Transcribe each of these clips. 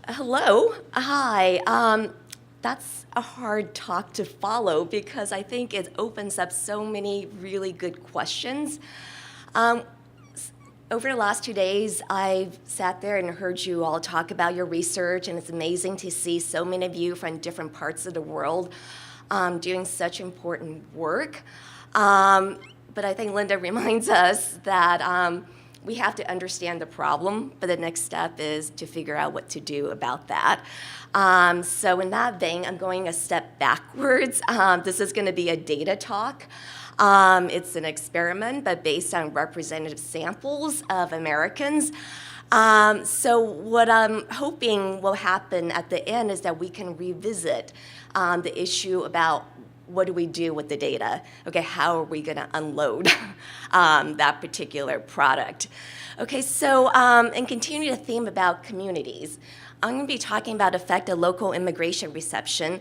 Hello. Hi. That's a hard talk to follow because I think it opens up so many really good questions. Um, Over the last 2 days, I've sat there and heard you all talk about your research, and it's amazing to see so many of you from different parts of the world doing such important work. But I think Linda reminds us that we have to understand the problem, but the next step is to figure out what to do about that. So in that vein, I'm going a step backwards. This is going to be a data talk. It's an experiment, but based on representative samples of Americans. So what I'm hoping will happen at the end is that we can revisit the issue about what do we do with the data? Okay, how are we going to unload that particular product? Okay, so and continue the theme about communities. I'm going to be talking about effective local immigration reception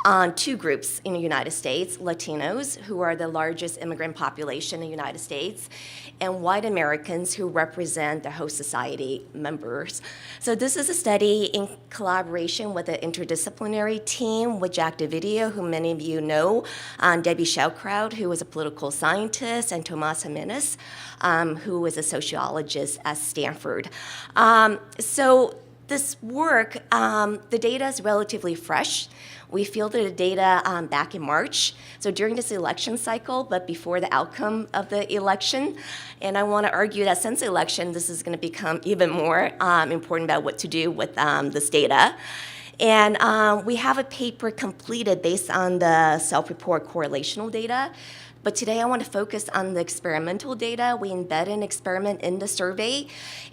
on two groups in the United States, Latinos, who are the largest immigrant population in the United States, and white Americans who represent the host society members. So this is a study in collaboration with an interdisciplinary team with Jack Davidio, who many of you know, Debbie Schaukraut, who is a political scientist, and Tomas Jimenez, who is a sociologist at Stanford. So this work, the data is relatively fresh. We fielded the data back in March, so during this election cycle, but before the outcome of the election. And I want to argue that since the election, this is going to become even more important about what to do with this data. And we have a paper completed based on the self-report correlational data. But today I want to focus on the experimental data. We embed an experiment in the survey.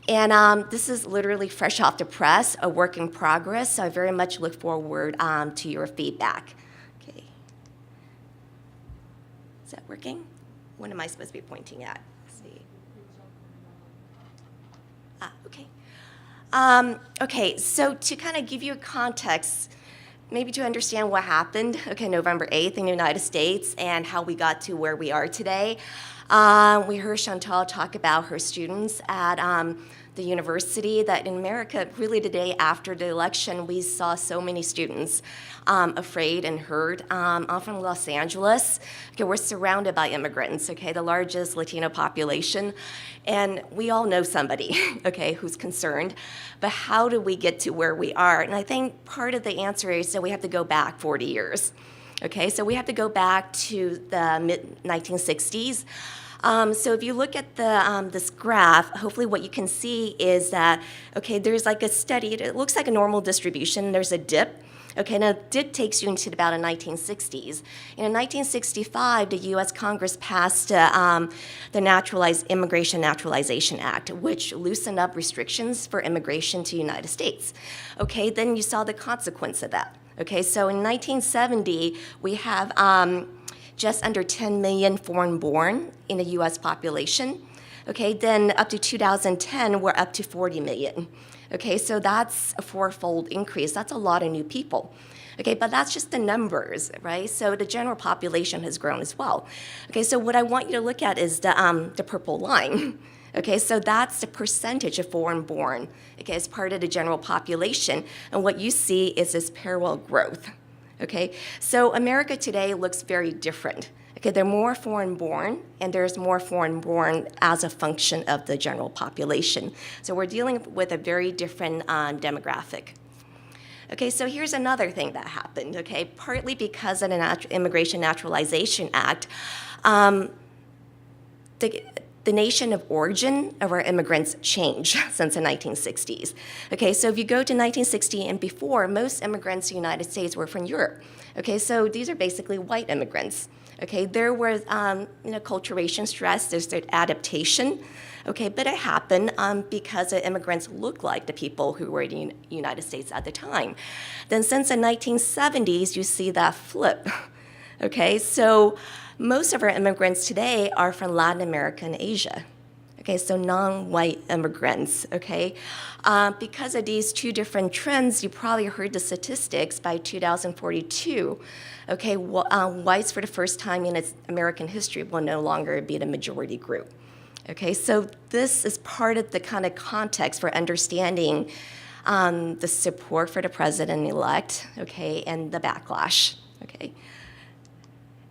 And this is literally fresh off the press, a work in progress. So I very much look forward to your feedback. Okay. Is that working? What am I supposed to be pointing at? Let's see. Okay. Okay, so to kind of give you a context, maybe to understand what happened, okay, November 8th in the United States and how we got to where we are today. We heard Chantal talk about her students at the university, that in America, really the day after the election, we saw so many students afraid and hurt. I'm from Los Angeles. Okay, we're surrounded by immigrants, okay, the largest Latino population. And we all know somebody, okay, who's concerned. But how do we get to where we are? And I think part of the answer is that we have to go back 40 years. Okay, so we have to go back to the mid-1960s. So if you look at this graph, hopefully what you can see is that, okay, there's like a steady, it looks like a normal distribution. There's a dip. Okay, now dip takes you into about the 1960s. In 1965, the U.S. Congress passed the Immigration Naturalization Act, which loosened up restrictions for immigration to the United States. Okay, then you saw the consequence of that. Okay, so in 1970, we have just under 10 million foreign-born in the U.S. population. Okay, then up to 2010, we're up to 40 million. Okay, so that's a fourfold increase. That's a lot of new people. Okay, but that's just the numbers, right? So the general population has grown as well. Okay, so what I want you to look at is the purple line. Okay, so that's the percentage of foreign-born, okay, as part of the general population. And what you see is this parallel growth. Okay, so America today looks very different. Okay, there are more foreign-born, and there's more foreign-born as a function of the general population. So we're dealing with a very different demographic. Okay, so here's another thing that happened. Okay, partly because of the Immigration Naturalization Act, the nation of origin of our immigrants changed since the 1960s. Okay, so if you go to 1960 and before, most immigrants in the United States were from Europe. Okay, so these are basically white immigrants. Okay, there was acculturation stress, there's the adaptation. Okay, but it happened because the immigrants looked like the people who were in the United States at the time. Then since the 1970s, you see that flip. Okay, so most of our immigrants today are from Latin America and Asia. Okay, so non-white immigrants, okay? Because of these two different trends, you probably heard the statistics by 2042. Okay, whites for the first time in its American history will no longer be the majority group. Okay, so this is part of the kind of context for understanding the support for the president-elect, okay, and the backlash, okay.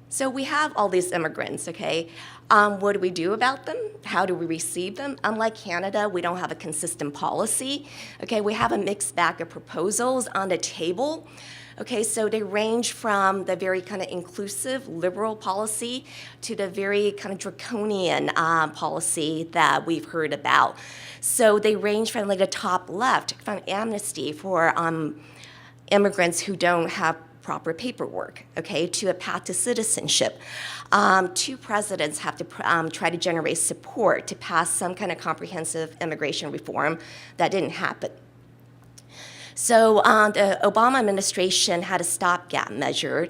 So we have all these immigrants, okay. What do we do about them? How do we receive them? Unlike Canada, we don't have a consistent policy, okay. We have a mixed bag of proposals on the table. Okay, so they range from the very kind of inclusive liberal policy to the very kind of draconian policy that we've heard about. So they range from like the top left, from amnesty for immigrants who don't have proper paperwork, okay, to a path to citizenship. Two presidents have to try to generate support to pass some kind of comprehensive immigration reform that didn't happen. So the Obama administration had a stopgap measure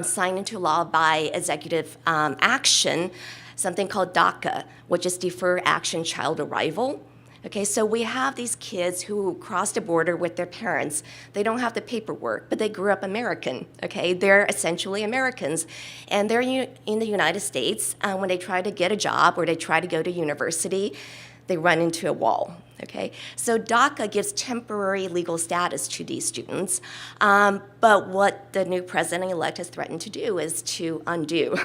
signed into law by executive action, something called DACA, which is Deferred Action Child Arrival. Okay, so we have these kids who cross the border with their parents. They don't have the paperwork, but they grew up American, okay? They're essentially Americans. And they're in the United States. When they try to get a job or they try to go to university, they run into a wall, okay? So DACA gives temporary legal status to these students, but what the new president-elect has threatened to do is to undo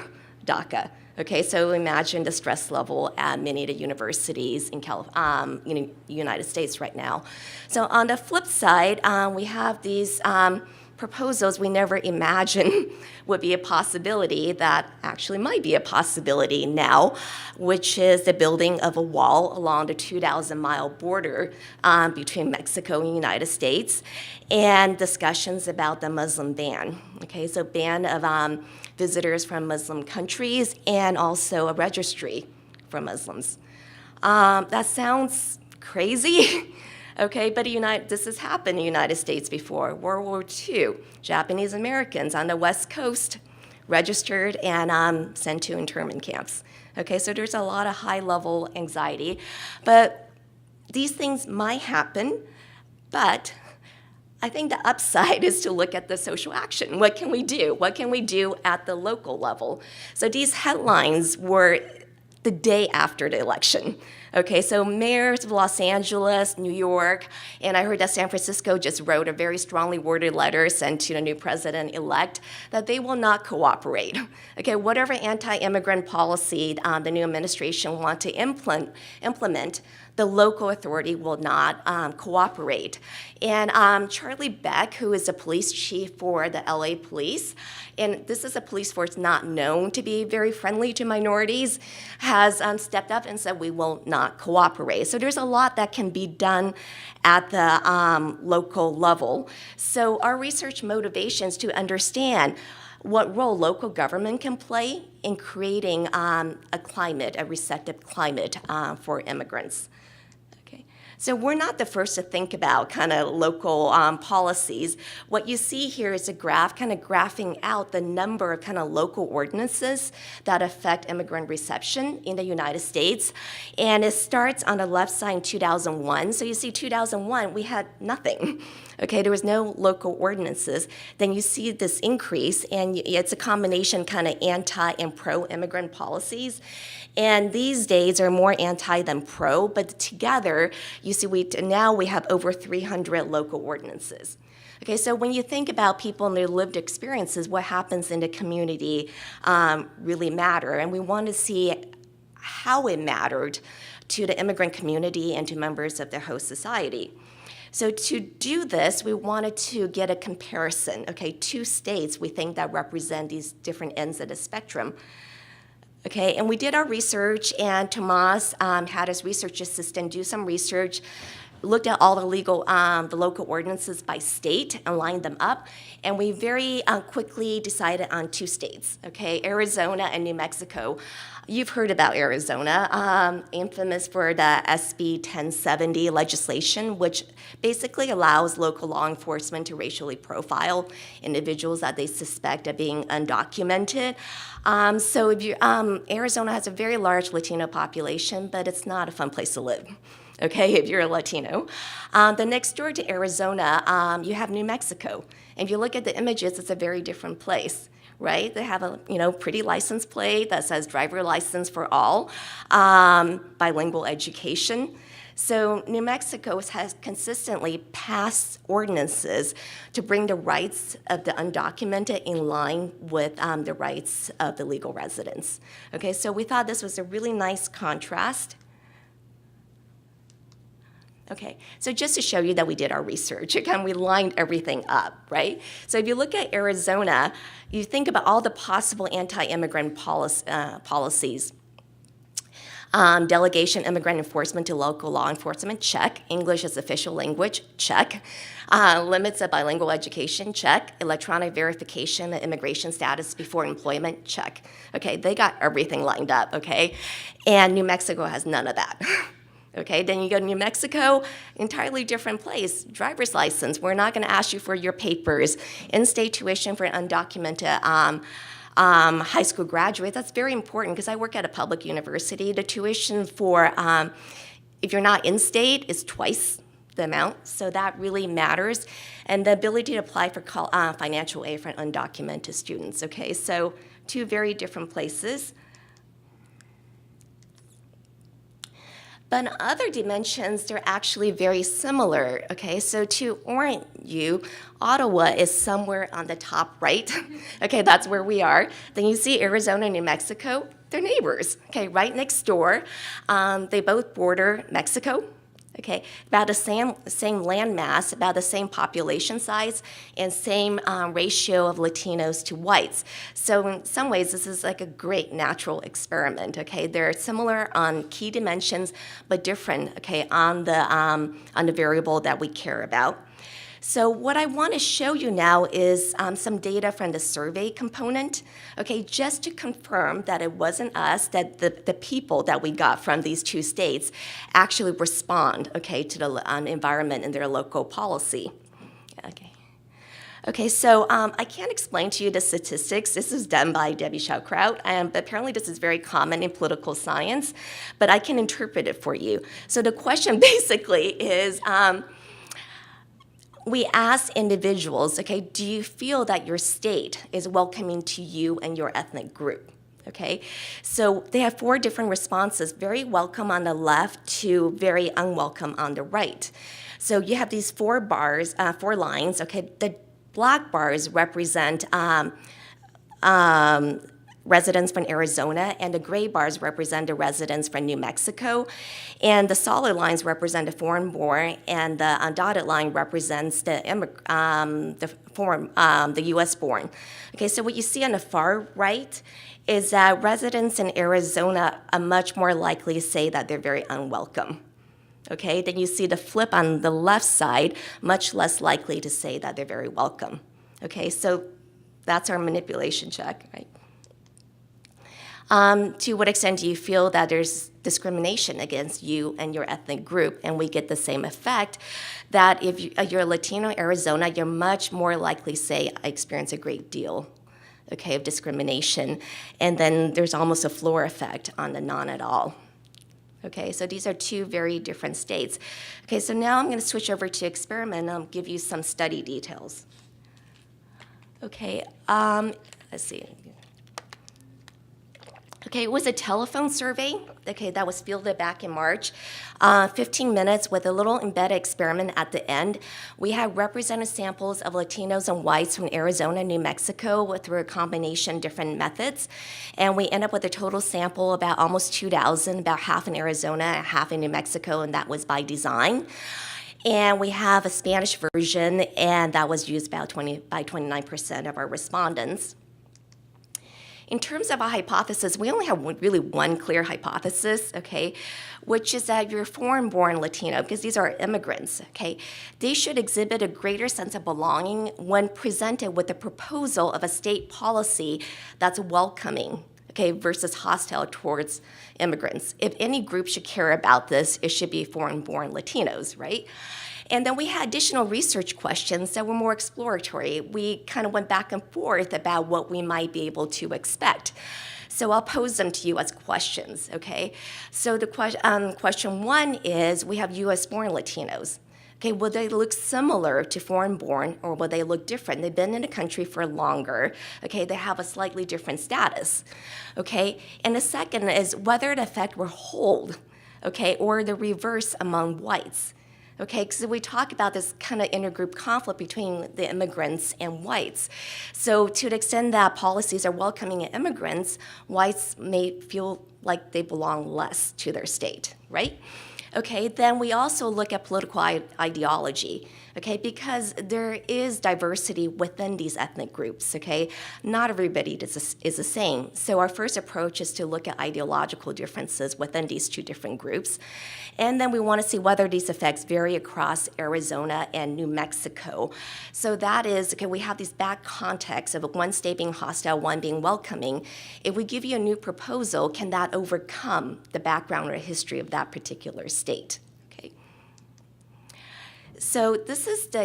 DACA, okay? So imagine the stress level at many of the universities in the United States right now. So on the flip side, we have these proposals we never imagined would be a possibility that actually might be a possibility now, which is the building of a wall along the 2,000-mile border between Mexico and the United States, and discussions about the Muslim ban. Okay, so ban of visitors from Muslim countries and also a registry for Muslims. That sounds crazy. Okay, but this has happened in the United States before. World War II, Japanese Americans on the West Coast registered and sent to internment camps. Okay, so there's a lot of high-level anxiety. But these things might happen, but I think the upside is to look at the social action. What can we do? What can we do at the local level? So these headlines were the day after the election. Okay, so mayors of Los Angeles, New York, and I heard that San Francisco just wrote a very strongly worded letter sent to the new president-elect that they will not cooperate. Okay, whatever anti-immigrant policy the new administration want to implement, the local authority will not cooperate. And Charlie Beck, who is the police chief for the LA Police, and this is a police force not known to be very friendly to minorities, has stepped up and said we will not cooperate. So there's a lot that can be done at the local level. So our research motivations to understand what role local government can play in creating a receptive climate for immigrants. So we're not the first to think about kind of local policies. What you see here is a graph kind of graphing out the number of kind of local ordinances that affect immigrant reception in the United States. And it starts on the left side in 2001. So you see 2001, we had nothing. Okay, there was no local ordinances. Then you see this increase, and it's a combination kind of anti and pro-immigrant policies. And these days are more anti than pro, but together, you see now we have over 300 local ordinances. Okay, so when you think about people and their lived experiences, what happens in the community really matter. And we want to see how it mattered to the immigrant community and to members of the host society. So to do this, we wanted to get a comparison, okay, 2 states we think that represent these different ends of the spectrum. Okay, and we did our research, and Tomas had his research assistant do some research, looked at all the local ordinances by state and lined them up, and we very quickly decided on 2 states, okay, Arizona and New Mexico. You've heard about Arizona, infamous for the SB 1070 legislation, which basically allows local law enforcement to racially profile individuals that they suspect of being undocumented. So if Arizona has a very large Latino population, but it's not a fun place to live. Okay, if you're a Latino. The next door to Arizona, you have New Mexico. And if you look at the images, it's a very different place, right? They have a pretty license plate that says driver license for all, bilingual education. So New Mexico has consistently passed ordinances to bring the rights of the undocumented in line with the rights of the legal residents. Okay, so we thought this was a really nice contrast. Okay, so just to show you that we did our research, again, we lined everything up, right? So if you look at Arizona, you think about all the possible anti-immigrant policies. Delegation immigrant enforcement to local law enforcement, check. English as official language, check. Limits of bilingual education, check. Electronic verification of immigration status before employment, check. Okay, they got everything lined up, okay? And New Mexico has none of that. Okay, then you go to New Mexico, entirely different place. Driver's license, we're not gonna ask you for your papers. In-state tuition for undocumented high school graduates, that's very important because I work at a public university. The tuition for, if you're not in-state, is twice the amount, so that really matters. And the ability to apply for financial aid for undocumented students, okay? So two very different places. But in other dimensions, they're actually very similar, okay? So to orient you, Ottawa is somewhere on the top right. Okay, that's where we are. Then you see Arizona and New Mexico, they're neighbors, okay, right next door. They both border Mexico. Okay, about the same land mass, about the same population size, and same ratio of Latinos to whites. So in some ways, this is like a great natural experiment. Okay, they're similar on key dimensions, but different. Okay, on the variable that we care about. So what I want to show you now is some data from the survey component, okay, just to confirm that it wasn't us, that the people that we got from these two states actually respond, okay, to the environment in their local policy. Okay. Okay, so I can't explain to you the statistics. This is done by Debbie Schaukraut, but apparently this is very common in political science, but I can interpret it for you. So the question basically is, we ask individuals, okay, do you feel that your state is welcoming to you and your ethnic group? Okay, so they have 4 different responses, very welcome on the left to very unwelcome on the right. So you have these 4 bars, 4 lines, okay, the black bars represent residents from Arizona, and the gray bars represent the residents from New Mexico, and the solid lines represent the foreign-born, and the dotted line represents the U.S.-born. Okay, so what you see on the far right is that residents in Arizona are much more likely to say that they're very unwelcome. Okay, then you see the flip on the left side, much less likely to say that they're very welcome. Okay, so that's our manipulation check, right? To what extent do you feel that there's discrimination against you and your ethnic group? And we get the same effect, that if you're Latino in Arizona, you're much more likely to say, I experience a great deal, okay, of discrimination. And then there's almost a floor effect on the none at all. Okay, so these are 2 very different states. Okay, so now I'm going to switch over to experiment, and I'll give you some study details. Okay, let's see. Okay, it was a telephone survey, okay, that was fielded back in March. 15 minutes with a little embedded experiment at the end. We had represented samples of Latinos and whites from Arizona and New Mexico through a combination of different methods. And we end up with a total sample about almost 2,000, about half in Arizona and half in New Mexico, and that was by design. And we have a Spanish version, and that was used by 29% of our respondents. In terms of a hypothesis, we only have really one clear hypothesis, okay, which is that you're foreign-born Latino, because these are immigrants, okay? They should exhibit a greater sense of belonging when presented with the proposal of a state policy that's welcoming, okay, versus hostile towards immigrants. If any group should care about this, it should be foreign-born Latinos, right? And then we had additional research questions that were more exploratory. We kind of went back and forth about what we might be able to expect. So I'll pose them to you as questions, okay? So the question 1 is, we have US-born Latinos. Okay, will they look similar to foreign-born, or will they look different? They've been in the country for longer, okay? They have a slightly different status, okay? And the second is whether the effect will hold, okay, or the reverse among whites. Okay, because we talk about this kind of intergroup conflict between the immigrants and whites. So to the extent that policies are welcoming immigrants, whites may feel like they belong less to their state, right? Okay, then we also look at political ideology, okay, because there is diversity within these ethnic groups, okay? Not everybody is the same. So our first approach is to look at ideological differences within these two different groups. And then we want to see whether these effects vary across Arizona and New Mexico. So that is, okay, we have these back contexts of one state being hostile, one being welcoming. If we give you a new proposal, can that overcome the background or history of that particular state? Okay. So this is the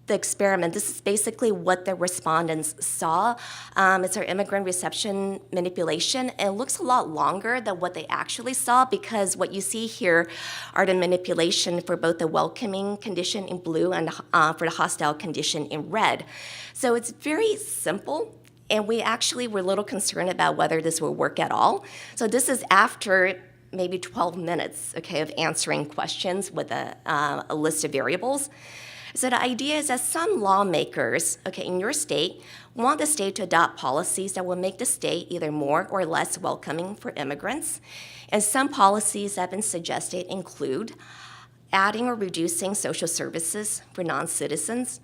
experiment. This is basically what the respondents saw. It's our immigrant reception manipulation. It looks a lot longer than what they actually saw because what you see here are the manipulation for both the welcoming condition in blue and for the hostile condition in red. So it's very simple. And we actually were a little concerned about whether this will work at all. So this is after maybe 12 minutes, okay, of answering questions with a list of variables. So the idea is that some lawmakers, okay, in your state want the state to adopt policies that will make the state either more or less welcoming for immigrants. And some policies that have been suggested include adding or reducing social services for non-citizens,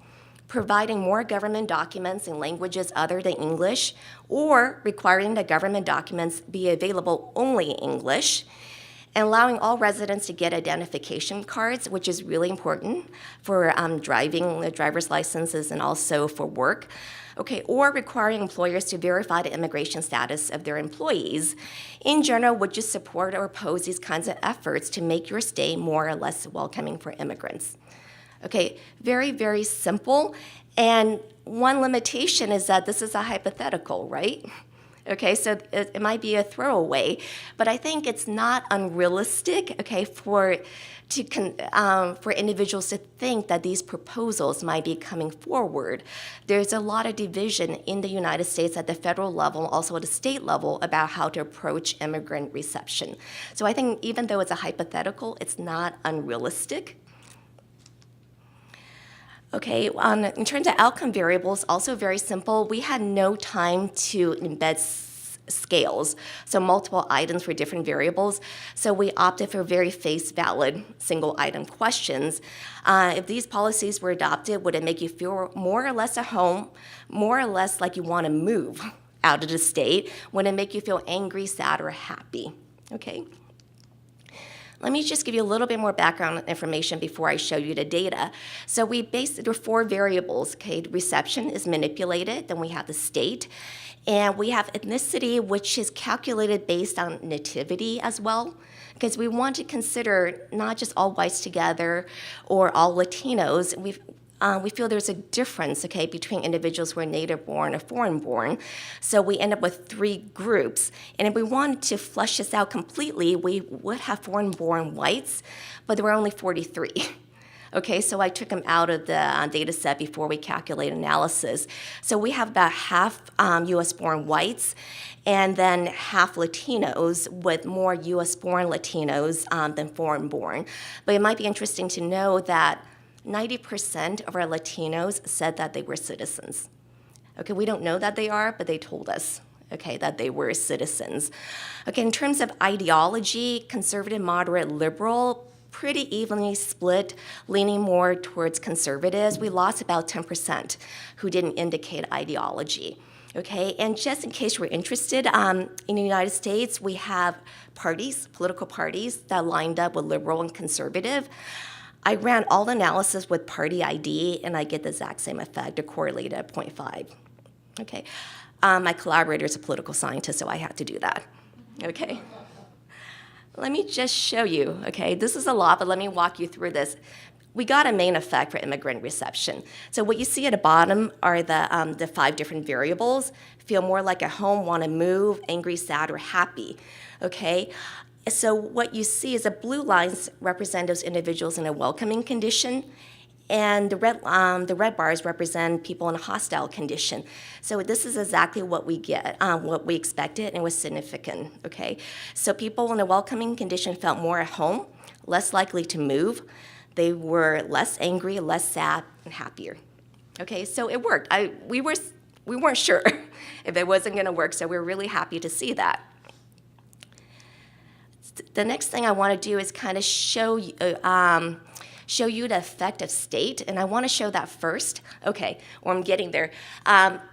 providing more government documents in languages other than English, or requiring that government documents be available only in English, and allowing all residents to get identification cards, which is really important for driving, driver's licenses, and also for work. Okay, or requiring employers to verify the immigration status of their employees. In general, would you support or oppose these kinds of efforts to make your state more or less welcoming for immigrants? Okay, very, very simple. And one limitation is that this is a hypothetical, right? Okay, so it might be a throwaway, but I think it's not unrealistic, okay, for individuals to think that these proposals might be coming forward. There's a lot of division in the United States at the federal level, also at the state level, about how to approach immigrant reception. So I think even though it's a hypothetical, it's not unrealistic. Okay, in terms of outcome variables, also very simple. We had no time to embed scales, so multiple items for different variables. So we opted for very face-valid single item questions. If these policies were adopted, would it make you feel more or less at home, more or less like you want to move out of the state? Would it make you feel angry, sad, or happy? Okay. Let me just give you a little bit more background information before I show you the data. So there are 4 variables, okay? Reception is manipulated, then we have the state, and we have ethnicity, which is calculated based on nativity as well, because we want to consider not just all whites together or all Latinos. We feel there's a difference, okay, between individuals who are native-born or foreign-born. So we end up with 3 groups. And if we wanted to flesh this out completely, we would have foreign-born whites, but there were only 43. Okay, so I took them out of the data set before we calculate analysis. So we have about half US-born whites and then half Latinos, with more US-born Latinos than foreign-born. But it might be interesting to know that 90% of our Latinos said that they were citizens. Okay, we don't know that they are, but they told us, okay, that they were citizens. Okay, in terms of ideology, conservative, moderate, liberal, pretty evenly split, leaning more towards conservatives. We lost about 10% who didn't indicate ideology. Okay, and just in case you're interested, in the United States, we have parties, political parties, that lined up with liberal and conservative. I ran all the analysis with party ID, and I get the exact same effect, a correlated at 0.5. Okay, my collaborator is a political scientist, so I had to do that. Okay, let me just show you. Okay, this is a lot, but let me walk you through this. We got a main effect for immigrant reception. So what you see at the bottom are the 5 different variables: feel more like at home, want to move, angry, sad, or happy. Okay. So what you see is the blue lines represent those individuals in a welcoming condition, And the red bars represent people in a hostile condition. So this is exactly what we get, what we expected, and it was significant, okay? So people in a welcoming condition felt more at home, less likely to move. They were less angry, less sad, and happier. Okay, so it worked. We weren't sure if it wasn't gonna work, so we're really happy to see that. The next thing I wanna do is kind of show you the affective state, and I want to show that first. Okay, or I'm getting there,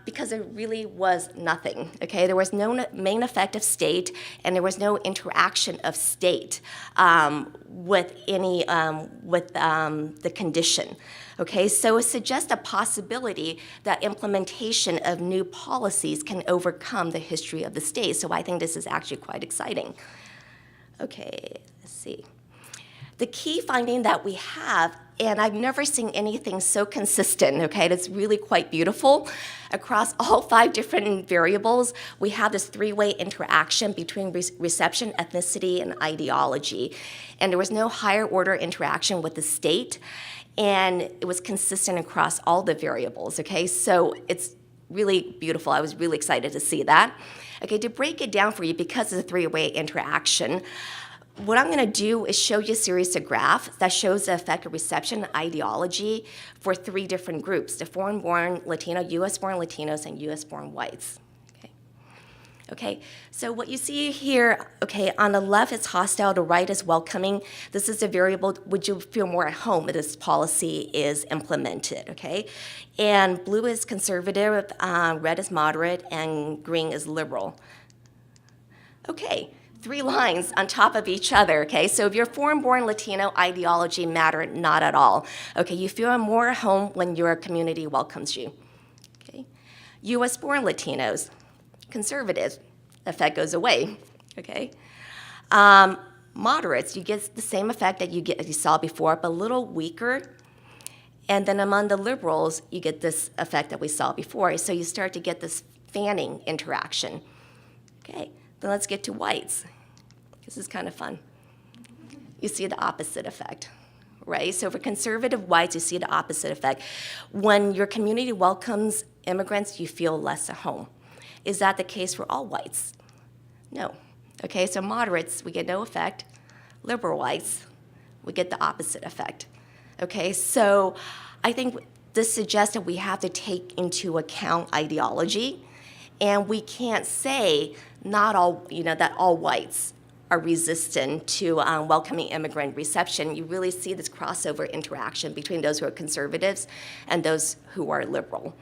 because there really was nothing. Okay, there was no main affective state, and there was no interaction of state with any the condition. Okay, so it suggests a possibility that implementation of new policies can overcome the history of the state. So I think this is actually quite exciting. Okay, let's see. The key finding that we have, and I've never seen anything so consistent, okay, it's really quite beautiful. Across all 5 different variables, we have this 3-way interaction between reception, ethnicity, and ideology. And there was no higher order interaction with the state, and it was consistent across all the variables, okay? So it's really beautiful. I was really excited to see that. Okay, to break it down for you, because it's a 3-way interaction, what I'm going to do is show you a series of graphs that shows the effect of reception and ideology for 3 different groups: the foreign-born Latino, U.S.-born Latinos, and U.S.-born whites. Okay, so what you see here, okay, on the left is hostile, the right is welcoming. This is a variable, would you feel more at home if this policy is implemented, okay? And blue is conservative, red is moderate, and green is liberal. Okay. 3 lines on top of each other, okay? So if you're foreign-born Latino, ideology matter not at all. Okay, you feel more at home when your community welcomes you. Okay, U.S.-born Latinos, conservative, effect goes away. Okay, moderates, you get the same effect that you saw before, but a little weaker. And then among the liberals, you get this effect that we saw before. So you start to get this fanning interaction. Okay, then let's get to whites. This is kind of fun. You see the opposite effect, right? So for conservative whites, you see the opposite effect. When your community welcomes immigrants, you feel less at home. Is that the case for all whites? No. Okay, so moderates, we get no effect. Liberal whites, we get the opposite effect. Okay, so I think this suggests that we have to take into account ideology, and we can't say not all, that all whites are resistant to welcoming immigrant reception. You really see this crossover interaction between those who are conservatives and those who are liberal.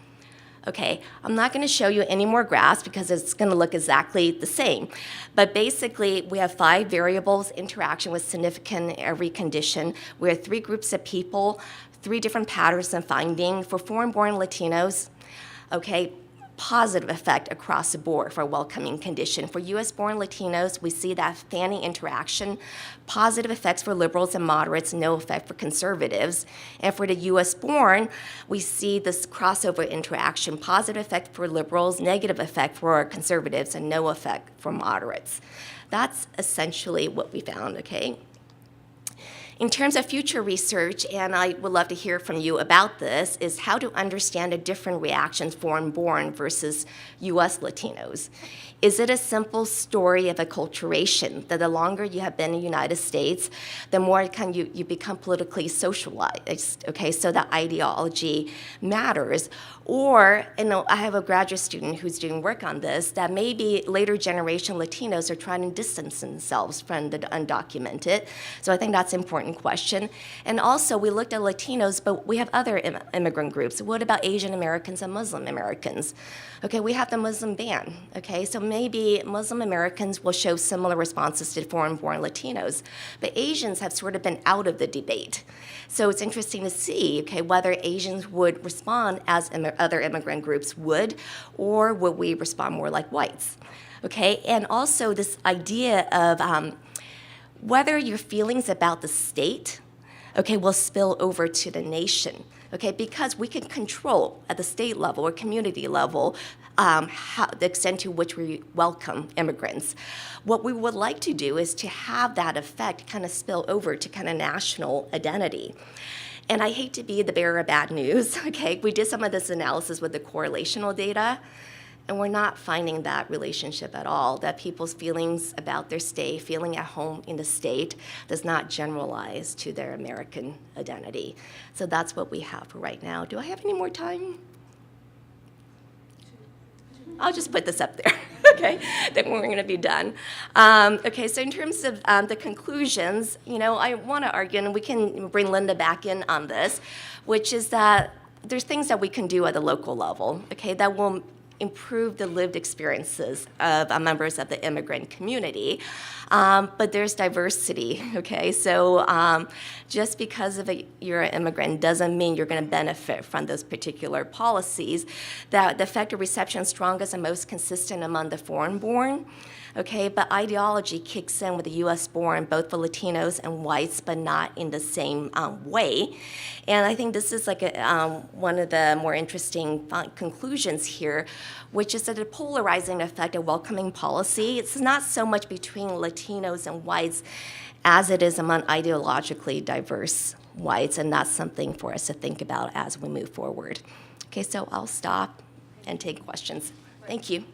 Okay, I'm not going to show you any more graphs because it's going to look exactly the same. But basically, we have 5 variables, interaction with significant in every condition. We have 3 groups of people, 3 different patterns and finding. For foreign-born Latinos, okay, positive effect across the board for a welcoming condition. For U.S.-born Latinos, we see that fanning interaction, positive effects for liberals and moderates, no effect for conservatives. And for the U.S.-born, we see this crossover interaction, positive effect for liberals, negative effect for conservatives, and no effect for moderates. That's essentially what we found, okay? In terms of future research, and I would love to hear from you about this, is how to understand the different reactions foreign-born versus U.S. Latinos. Is it a simple story of acculturation, that the longer you have been in the United States, the more you become politically socialized, okay, so that ideology matters? Or, I have a graduate student who's doing work on this, that maybe later generation Latinos are trying to distance themselves from the undocumented. So I think that's an important question. And also, we looked at Latinos, but we have other immigrant groups. What about Asian Americans and Muslim Americans? Okay, we have the Muslim ban, okay? So maybe Muslim Americans will show similar responses to foreign-born Latinos, but Asians have sort of been out of the debate. So it's interesting to see, okay, whether Asians would respond as other immigrant groups would, or would we respond more like whites, okay? And also this idea of whether your feelings about the state, okay, will spill over to the nation, okay, because we can control at the state level or community level the extent to which we welcome immigrants. What we would like to do is to have that effect kind of spill over to kind of national identity. And I hate to be the bearer of bad news, okay? We did some of this analysis with the correlational data, and we're not finding that relationship at all, that people's feelings about their stay, feeling at home in the state, does not generalize to their American identity. So that's what we have for right now. Do I have any more time? I'll just put this up there, okay? Then we're going to be done. Okay, so in terms of the conclusions, I want to argue, and we can bring Linda back in on this, which is that there's things that we can do at the local level, okay, that will improve the lived experiences of members of the immigrant community. But there's diversity, okay? So just because you're an immigrant doesn't mean you're going to benefit from those particular policies. That the effective reception is strongest and most consistent among the foreign-born. Okay, but ideology kicks in with the U.S.-born, both for Latinos and whites, but not in the same way. And I think this is like one of the more interesting conclusions here, which is that the polarizing effect of welcoming policy, it's not so much between Latinos and whites as it is among ideologically diverse whites, and that's something for us to think about as we move forward. Okay, so I'll stop and take questions. Thank you.